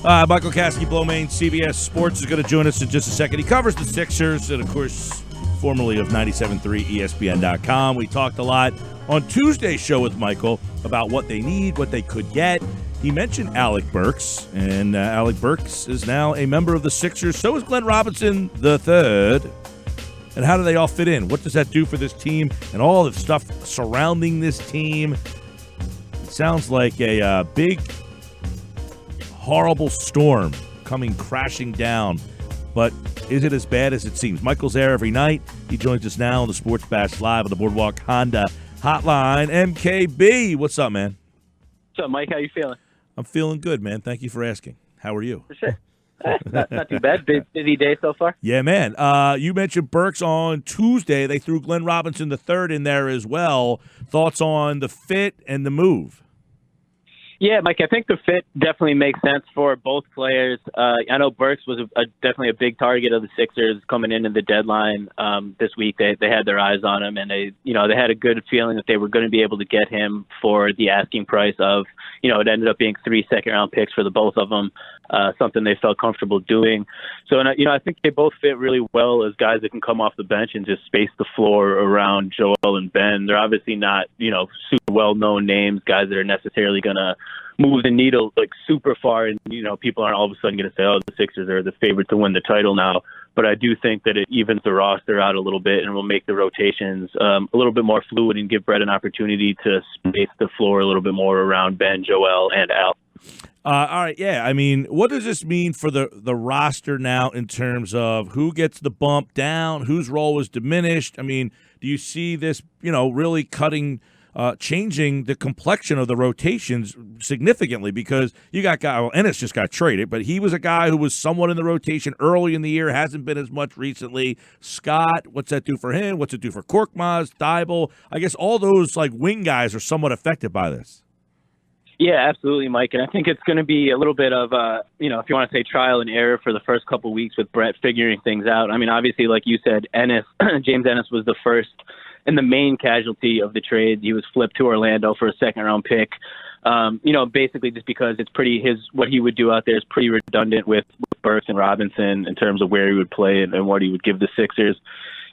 Michael Kaskey-Blomain, CBS Sports, is going to join us in just a second. He covers the Sixers and, of course, formerly of 97.3 ESPN.com. We talked a lot on Tuesday's show with Michael about what they need, what they could get. He mentioned Alec Burks, and Alec Burks is now a member of the Sixers. So is Glenn Robinson III. And how do they all fit in? What does that do for this team and all the stuff surrounding this team? It sounds like a big, horrible storm coming crashing down. But is it as bad as it seems? Michael's there every night. He joins us now on the Sports Bash Live on the Boardwalk Honda Hotline. MKB, what's up, man? What's up, Mike? How you feeling? I'm feeling good, man. Thank you for asking. How are you? For sure. Not too bad. Busy day so far? Yeah, man. You mentioned Burks on Tuesday. They threw Glenn Robinson III in there as well. Thoughts on the fit and the move? Yeah, Mike, I think the fit definitely makes sense for both players. I know Burks was definitely a big target of the Sixers coming into the deadline this week. They had their eyes on him, and they had a good feeling that they were going to be able to get him for the asking price of, it ended up being 3 second-round picks for the both of them, something they felt comfortable doing. So, I think they both fit really well as guys that can come off the bench and just space the floor around Joel and Ben. They're obviously not, super well-known names, guys that are necessarily going to move the needle like super far, and people aren't all of a sudden going to say, "Oh, the Sixers are the favorite to win the title now." But I do think that it evens the roster out a little bit and will make the rotations a little bit more fluid and give Brett an opportunity to space the floor a little bit more around Ben, Joel, and Al. All right, yeah. I mean, what does this mean for the roster now in terms of who gets the bump down, whose role was diminished? I mean, do you see this, really changing the complexion of the rotations significantly? Because you got Ennis just got traded, but he was a guy who was somewhat in the rotation early in the year, hasn't been as much recently. Scott, what's that do for him? What's it do for Korkmaz, Thibault? I guess all those wing guys are somewhat affected by this. Yeah, absolutely, Mike. And I think it's going to be a little bit of, if you want to say trial and error for the first couple of weeks with Brett figuring things out. I mean, obviously, like you said, James Ennis was the first and the main casualty of the trade. He was flipped to Orlando for a second-round pick. Basically just because it's what he would do out there is pretty redundant with Burks and Robinson in terms of where he would play and what he would give the Sixers.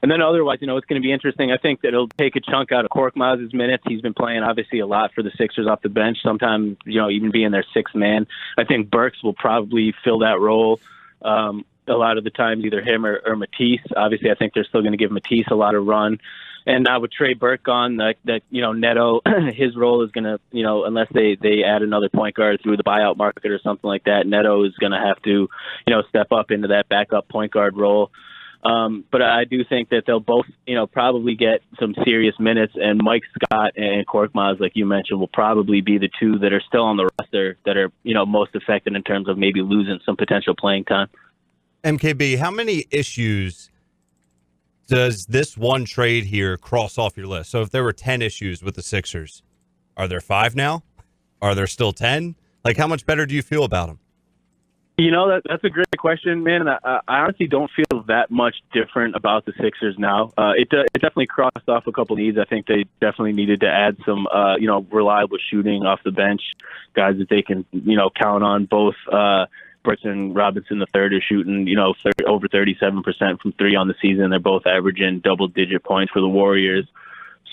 And then otherwise, it's going to be interesting. I think that it'll take a chunk out of Korkmaz's minutes. He's been playing obviously a lot for the Sixers off the bench, sometimes, even being their sixth man. I think Burks will probably fill that role a lot of the times, either him or Matisse. Obviously, I think they're still going to give Matisse a lot of run. And now with Trey Burke gone, Neto, his role is going to, unless they add another point guard through the buyout market or something like that, Neto is going to have to, step up into that backup point guard role. But I do think that they'll both, probably get some serious minutes, and Mike Scott and Korkmaz, like you mentioned, will probably be the two that are still on the roster that are, most affected in terms of maybe losing some potential playing time. MKB, how many issues does this one trade here cross off your list? So if there were 10 issues with the Sixers, are there 5 now? Are there still 10? How much better do you feel about them? That's a great question, man. And I honestly don't feel that much different about the Sixers now. It definitely crossed off a couple needs. I think they definitely needed to add some, reliable shooting off the bench, guys that they can, count on. Both Burks and Robinson III are shooting, over 37% from 3 on the season. They're both averaging double-digit points for the Warriors.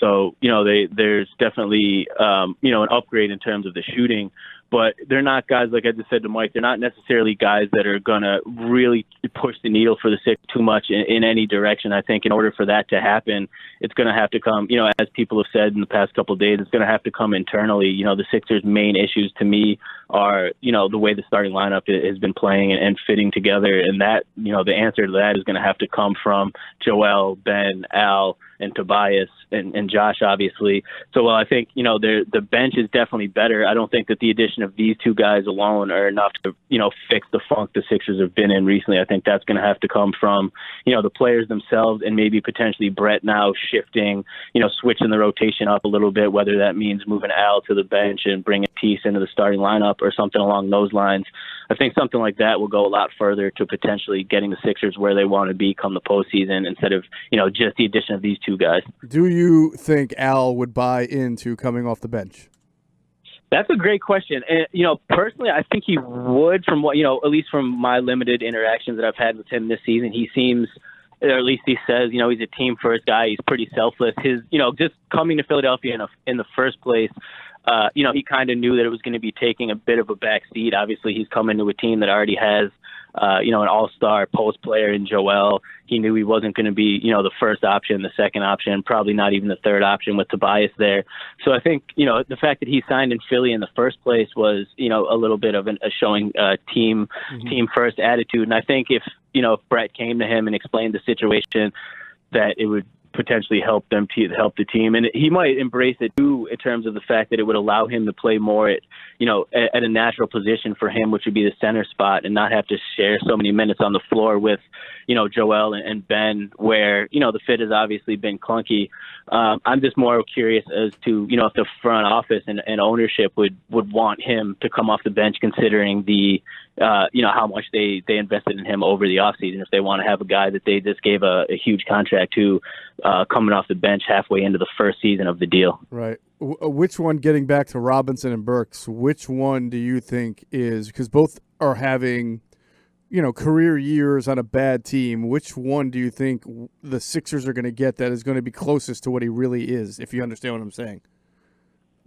So, there's definitely, an upgrade in terms of the shooting. But they're not guys, like I just said to Mike, they're not necessarily guys that are going to really push the needle for the Sixers too much in any direction. I think in order for that to happen, it's going to have to come, as people have said in the past couple of days, it's going to have to come internally. The Sixers' main issues to me are, the way the starting lineup has been playing and fitting together. And that, the answer to that is going to have to come from Joel, Ben, Al, and Tobias and Josh, obviously. So while I think, the bench is definitely better, I don't think that the addition of these two guys alone are enough to, fix the funk the Sixers have been in recently. I think that's going to have to come from, the players themselves and maybe potentially Brett now shifting, switching the rotation up a little bit, whether that means moving Al to the bench and bringing Peace into the starting lineup or something along those lines. I think something like that will go a lot further to potentially getting the Sixers where they want to be come the postseason instead of, just the addition of these two guys. Do you think Al would buy into coming off the bench? That's a great question. And, personally, I think he would, from what, at least from my limited interactions that I've had with him this season. He seems, or at least he says, he's a team first guy. He's pretty selfless. His, just coming to Philadelphia in the first place, he kind of knew that it was going to be taking a bit of a back seat. Obviously, he's come into a team that already has, an all-star post player in Joel. He knew he wasn't going to be, the first option, the second option, probably not even the third option with Tobias there. So I think, the fact that he signed in Philly in the first place was, a little bit of a showing team first attitude. And I think if Brett came to him and explained the situation, that it would potentially help the team, and he might embrace it too in terms of the fact that it would allow him to play more at a natural position for him, which would be the center spot, and not have to share so many minutes on the floor with Joel and Ben, where the fit has obviously been clunky. I'm just more curious as to if the front office and ownership would want him to come off the bench, considering the how much they invested in him over the offseason. If they want to have a guy that they just gave a huge contract to coming off the bench halfway into the first season of the deal. Right. Which one, getting back to Robinson and Burks, which one do you think is, because both are having, career years on a bad team, which one do you think the Sixers are going to get that is going to be closest to what he really is, if you understand what I'm saying?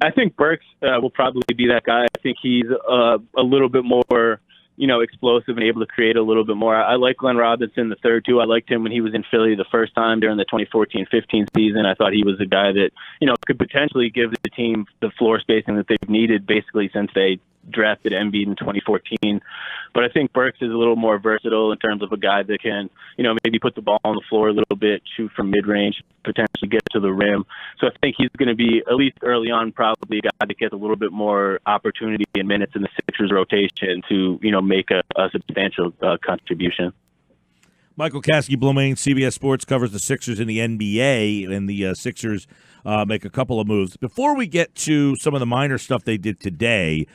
I think Burks will probably be that guy. I think he's a little bit more, explosive and able to create a little bit more. I like Glenn Robinson the third too. I liked him when he was in Philly the first time during the 2014-15 season. I thought he was a guy that, could potentially give the team the floor spacing that they've needed basically since they drafted Embiid in 2014. But I think Burks is a little more versatile in terms of a guy that can, maybe put the ball on the floor a little bit, shoot from mid-range, potentially get to the rim. So I think he's going to be, at least early on, probably a guy that gets a little bit more opportunity and minutes in the Sixers rotation to, make a substantial contribution. Michael Kaskey-Blomain, CBS Sports, covers the Sixers in the NBA, and the Sixers make a couple of moves. Before we get to some of the minor stuff they did today,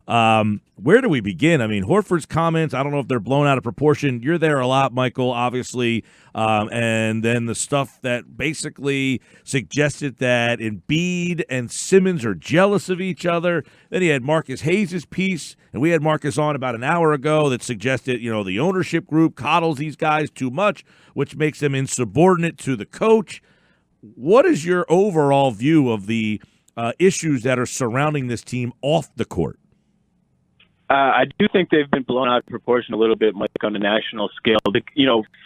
where do we begin? I mean, Horford's comments, I don't know if they're blown out of proportion. You're there a lot, Michael, obviously. And then the stuff that basically suggested that Embiid and Simmons are jealous of each other. Then he had Marcus Hayes' piece, and we had Marcus on about an hour ago that suggested, the ownership group coddles these guys too much, which makes them insubordinate to the coach. What is your overall view of the issues that are surrounding this team off the court? I do think they've been blown out of proportion a little bit, Mike, on the national scale.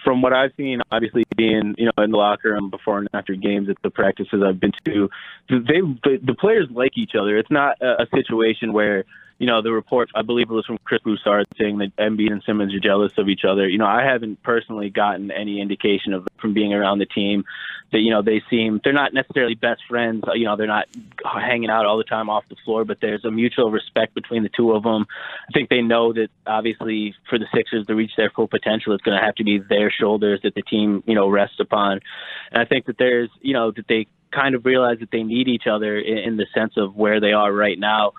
From what I've seen, obviously being, in the locker room before and after games at the practices I've been to, the players like each other. It's not a situation where, the report, I believe it was from Chris Broussard, saying that Embiid and Simmons are jealous of each other. I haven't personally gotten any indication from being around the team that, they're not necessarily best friends. They're not hanging out all the time off the floor, but there's a mutual respect between the two of them. I think they know that, obviously, for the Sixers to reach their full potential, it's going to have to be their shoulders that the team, rests upon. And I think that there's, that they kind of realize that they need each other in the sense of where they are right now.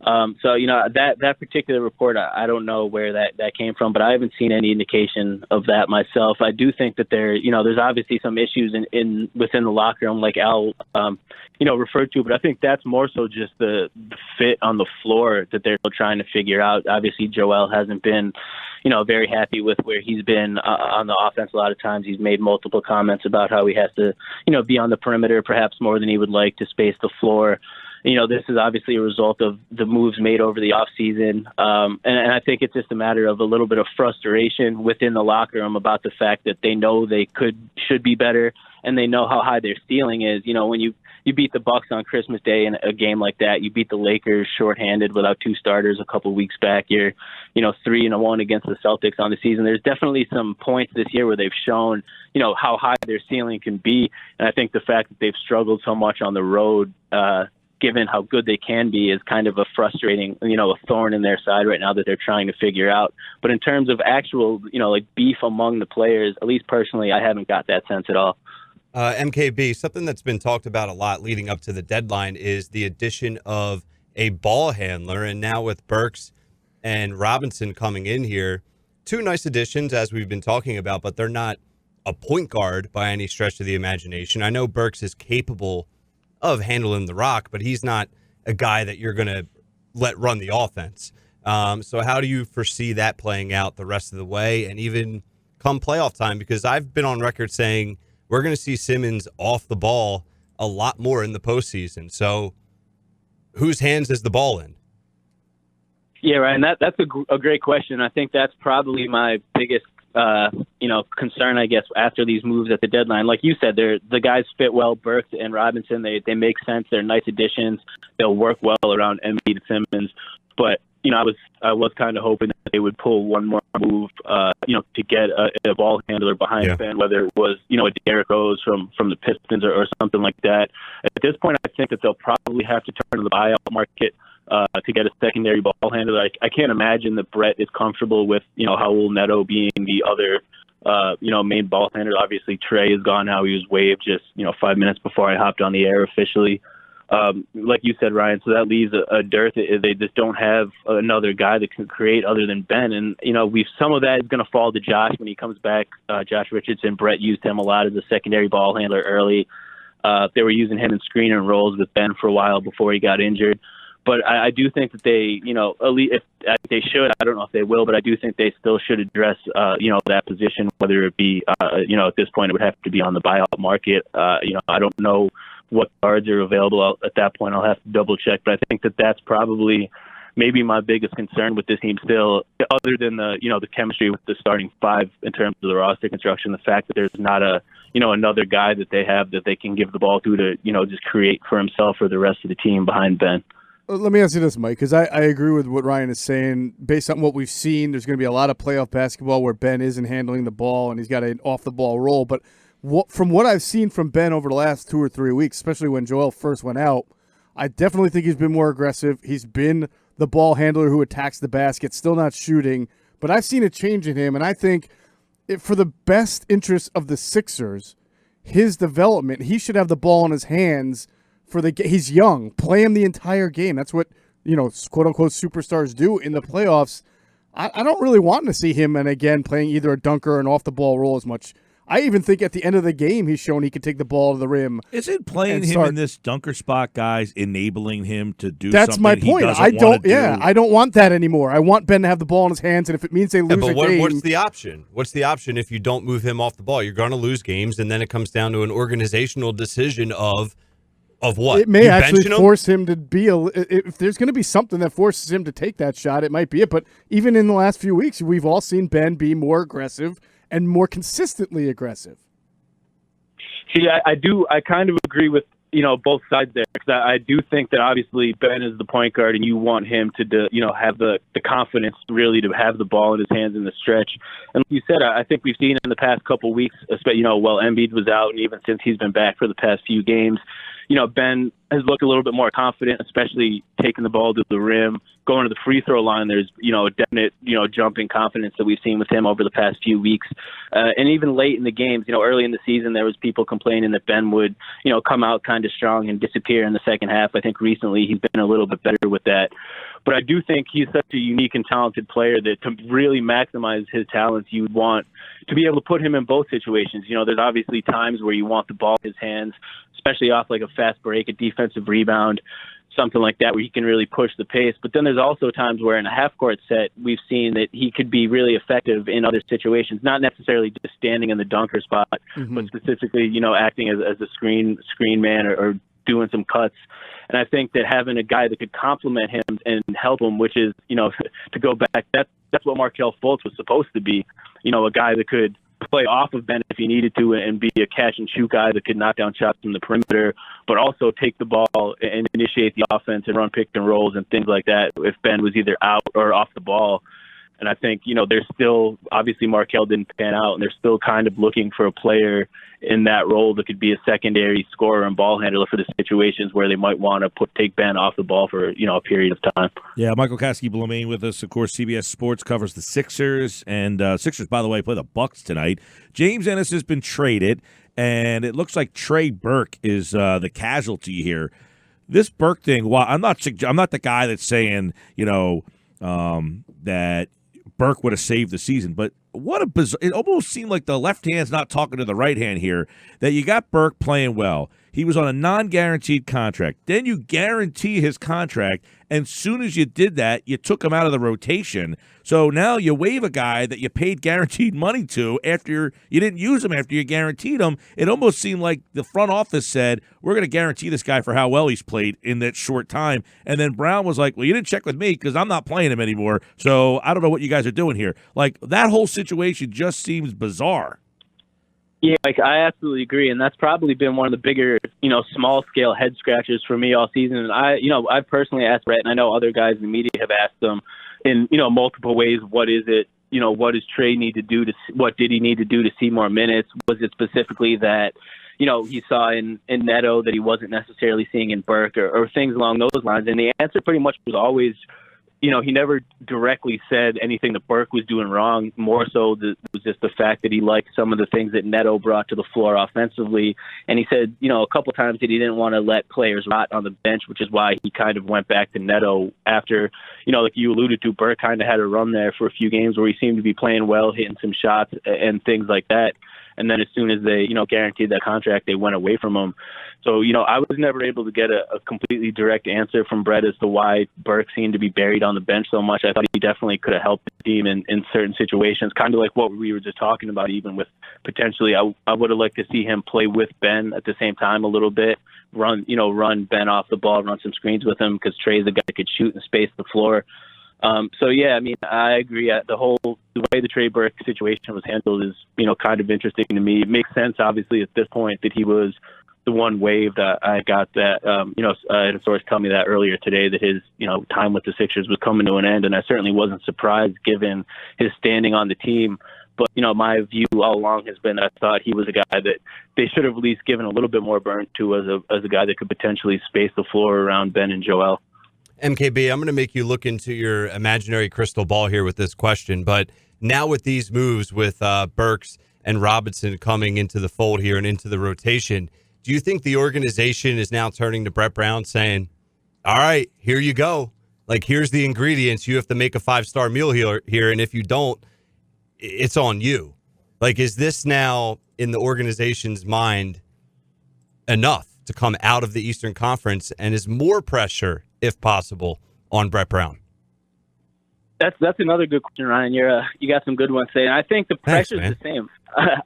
So, that particular report, I don't know where that came from, but I haven't seen any indication of that myself. I do think that there's obviously some issues within the locker room, like Al, referred to, but I think that's more so just the fit on the floor that they're trying to figure out. Obviously, Joel hasn't been, very happy with where he's been on the offense. A lot of times he's made multiple comments about how he has to, be on the perimeter perhaps more than he would like to space the floor. This is obviously a result of the moves made over the offseason. And I think it's just a matter of a little bit of frustration within the locker room about the fact that they know they should be better, and they know how high their ceiling is. When you beat the Bucks on Christmas Day in a game like that, you beat the Lakers shorthanded without two starters a couple weeks back. You're, 3-1 against the Celtics on the season. There's definitely some points this year where they've shown, how high their ceiling can be. And I think the fact that they've struggled so much on the road, given how good they can be, is kind of a frustrating, a thorn in their side right now that they're trying to figure out. But in terms of actual, beef among the players, at least personally, I haven't got that sense at all. MKB, something that's been talked about a lot leading up to the deadline is the addition of a ball handler. And now with Burks and Robinson coming in here, two nice additions, as we've been talking about, but they're not a point guard by any stretch of the imagination. I know Burks is capable of handling the rock, but he's not a guy that you're going to let run the offense. So how do you foresee that playing out the rest of the way and even come playoff time? Because I've been on record saying we're going to see Simmons off the ball a lot more in the postseason. So whose hands is the ball in? Yeah, right. And that's a great question. I think that's probably my biggest, concern, I guess, after these moves at the deadline. Like you said, the guys fit well. Burks and Robinson, they make sense. They're nice additions. They'll work well around Embiid and Simmons. But I was kind of hoping that they would pull one more move, to get a ball handler behind Ben, whether it was, a Derrick Rose from the Pistons or something like that. At this point, I think that they'll probably have to turn to the buyout market to get a secondary ball handler. I can't imagine that Brett is comfortable with, Raul Neto being the other, main ball handler. Obviously, Trey is gone now. He was waived just, 5 minutes before I hopped on the air officially. Like you said, Ryan, so that leaves a dearth. They just don't have another guy that can create other than Ben. And, some of that is going to fall to Josh when he comes back. Josh Richardson, Brett used him a lot as a secondary ball handler early. They were using him in screener roles with Ben for a while before he got injured. But I do think that they, if they should, I don't know if they will, but I do think they still should address, that position, whether it be, at this point it would have to be on the buyout market. I don't know what guards are available at that point. I'll have to double check, but I think that that's probably maybe my biggest concern with this team still, other than the chemistry with the starting five in terms of the roster construction, the fact that there's not another guy that they have that they can give the ball to, just create for himself or the rest of the team behind Ben. Let me ask you this, Mike, because I agree with what Ryan is saying. Based on what we've seen, there's going to be a lot of playoff basketball where Ben isn't handling the ball and he's got an off-the-ball role. But from what I've seen from Ben over the last 2 or 3 weeks, especially when Joel first went out, I definitely think he's been more aggressive. He's been the ball handler who attacks the basket, still not shooting. But I've seen a change in him, and I think for the best interest of the Sixers, his development, he should have the ball in his hands. He's young. Play him the entire game. That's what, quote unquote superstars do in the playoffs. I don't really want to see him and again playing either a dunker or an off the ball role as much. I even think at the end of the game he's shown he can take the ball to the rim. Isn't playing him in this dunker spot, guys, enabling him to do That's something my point. I don't want that anymore. I want Ben to have the ball in his hands, and if it means they lose a game. What's the option? What's the option if you don't move him off the ball? You're going to lose games, and then it comes down to an organizational decision of what? It may actually force him to be if there's going to be something that forces him to take that shot, it might be it. But even in the last few weeks, we've all seen Ben be more aggressive and more consistently aggressive. See, I kind of agree with, both sides there, because I do think that obviously Ben is the point guard and you want him to, have the confidence really to have the ball in his hands in the stretch. And like you said, I think we've seen in the past couple of weeks, especially, while Embiid was out and even since he's been back for the past few games, Ben has looked a little bit more confident, especially taking the ball to the rim, going to the free throw line. There's, a definite, jump in confidence that we've seen with him over the past few weeks. And even late in the games, early in the season, there was people complaining that Ben would, come out kind of strong and disappear in the second half. I think recently he's been a little bit better with that. But I do think he's such a unique and talented player that to really maximize his talents, you would want to be able to put him in both situations. There's obviously times where you want the ball in his hands, especially off like a fast break, a defensive rebound, something like that, where he can really push the pace. But then there's also times where in a half-court set, we've seen that he could be really effective in other situations, not necessarily just standing in the dunker spot, but specifically, acting as a screen man or doing some cuts. And I think that having a guy that could complement him and help him, which is, to go back, that's what Markelle Fultz was supposed to be, a guy that could play off of Ben if he needed to and be a catch and shoot guy that could knock down shots from the perimeter, but also take the ball and initiate the offense and run pick and rolls and things like that if Ben was either out or off the ball. And I think, there's still, obviously Markelle didn't pan out, and they're still kind of looking for a player in that role that could be a secondary scorer and ball handler for the situations where they might want to take Ben off the ball for, a period of time. Yeah, Michael Kaskey-Blomain with us. Of course, CBS Sports covers the Sixers, and Sixers, by the way, play the Bucks tonight. James Ennis has been traded, and it looks like Trey Burke is the casualty here. This Burke thing, well, I'm not the guy that's saying, that Burke would have saved the season, but what a bizarre, it almost seemed like the left hand's not talking to the right hand here, that you got Burke playing well. He was on a non-guaranteed contract. Then you guarantee his contract, and soon as you did that, you took him out of the rotation. So now you waive a guy that you paid guaranteed money to after you didn't use him after you guaranteed him. It almost seemed like the front office said, we're going to guarantee this guy for how well he's played in that short time. And then Brown was like, well, you didn't check with me because I'm not playing him anymore. So I don't know what you guys are doing here. Like, that whole situation just seems bizarre. Yeah, like I absolutely agree, and that's probably been one of the bigger, small scale head scratchers for me all season. And I've personally asked Brett, and I know other guys in the media have asked them in multiple ways. What is it? What does Trey need to do what did he need to do to see more minutes? Was it specifically that he saw in Neto that he wasn't necessarily seeing in Burke or things along those lines? And the answer pretty much was always, he never directly said anything that Burke was doing wrong. More so, it was just the fact that he liked some of the things that Neto brought to the floor offensively. And he said, a couple times that he didn't want to let players rot on the bench, which is why he kind of went back to Neto after, like you alluded to, Burke kind of had a run there for a few games where he seemed to be playing well, hitting some shots and things like that. And then as soon as they, guaranteed that contract, they went away from him. So, I was never able to get a completely direct answer from Brett as to why Burke seemed to be buried on the bench so much. I thought he definitely could have helped the team in certain situations, kind of like what we were just talking about, even with potentially, I would have liked to see him play with Ben at the same time a little bit, run Ben off the ball, run some screens with him, because Trey's a guy that could shoot and space the floor. So, yeah, I mean, I agree. The way the Trey Burke situation was handled is, kind of interesting to me. It makes sense, obviously, at this point that he was the one waived. I got that, I had a source tell me that earlier today, that his, time with the Sixers was coming to an end. And I certainly wasn't surprised given his standing on the team. But, my view all along has been, I thought he was a guy that they should have at least given a little bit more burn to as a guy that could potentially space the floor around Ben and Joel. MKB, I'm going to make you look into your imaginary crystal ball here with this question, but now with these moves with Burks and Robinson coming into the fold here and into the rotation, do you think the organization is now turning to Brett Brown saying, all right, here you go. Like, here's the ingredients. You have to make a 5-star meal here, and if you don't, it's on you. Like, is this now in the organization's mind enough to come out of the Eastern Conference, and is more pressure, if possible, on Brett Brown? That's another good question, Ryan. You got some good ones saying. I think the pressure's the same.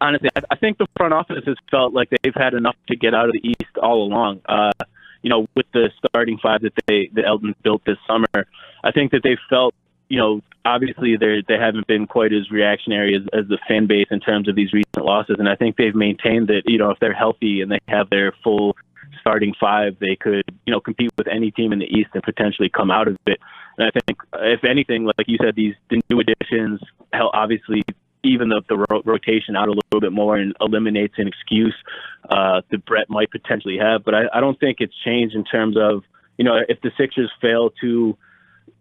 Honestly, I think the front office has felt like they've had enough to get out of the East all along. With the starting five that Elton built this summer, I think that they felt, obviously they haven't been quite as reactionary as the fan base in terms of these recent losses, and I think they've maintained that, if they're healthy and they have their full starting five, they could, compete with any team in the East and potentially come out of it. And I think, if anything, like you said, the new additions help, obviously, even the rotation out a little bit more and eliminates an excuse that Brett might potentially have. But I don't think it's changed in terms of, if the Sixers fail to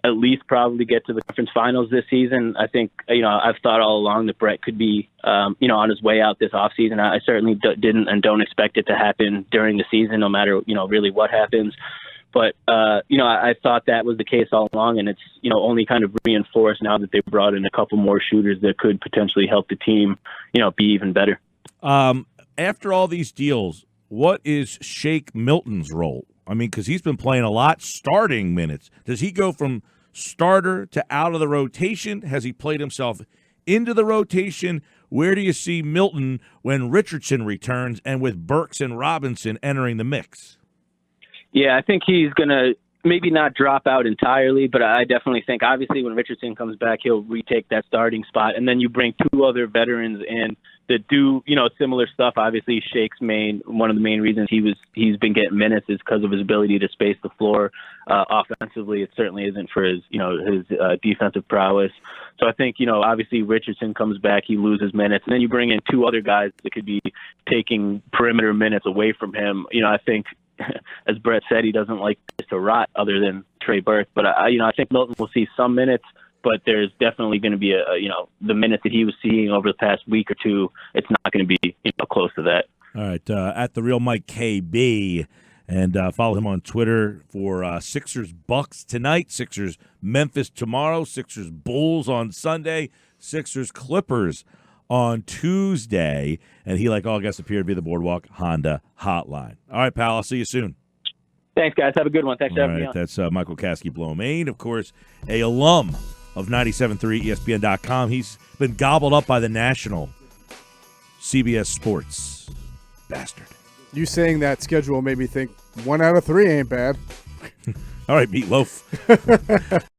at least probably get to the conference finals this season, I think, I've thought all along that Brett could be, on his way out this offseason. I certainly didn't and don't expect it to happen during the season, no matter, really what happens. But, I thought that was the case all along, and it's, only kind of reinforced now that they've brought in a couple more shooters that could potentially help the team, be even better. After all these deals, what is Shake Milton's role? I mean, because he's been playing a lot, starting minutes. Does he go from starter to out of the rotation? Has he played himself into the rotation? Where do you see Milton when Richardson returns and with Burks and Robinson entering the mix? Yeah, I think he's going to maybe not drop out entirely, but I definitely think, obviously, when Richardson comes back, he'll retake that starting spot. And then you bring two other veterans in that do, similar stuff. Obviously, Shake's one of the main reasons he's been getting minutes is because of his ability to space the floor offensively. It certainly isn't for his defensive prowess. So I think, obviously Richardson comes back, he loses minutes, and then you bring in two other guys that could be taking perimeter minutes away from him. I think, as Brett said, he doesn't like to rot other than Trey Burke, but I think Milton will see some minutes. But there's definitely going to be the minutes that he was seeing over the past week or two, it's not going to be close to that. All right, at the Real Mike KB, and follow him on Twitter for Sixers Bucks tonight, Sixers Memphis tomorrow, Sixers Bulls on Sunday, Sixers Clippers on Tuesday, and he, like all guests, appeared via the Boardwalk Honda hotline. All right, pal, I'll see you soon. Thanks, guys. Have a good one. Thanks for All having me right, on. that's Michael Kaskey-Blomain, of course, a alum of 97.3 ESPN.com. He's been gobbled up by the national CBS Sports. Bastard. You saying that schedule made me think 1 out of 3 ain't bad. All right, Meatloaf.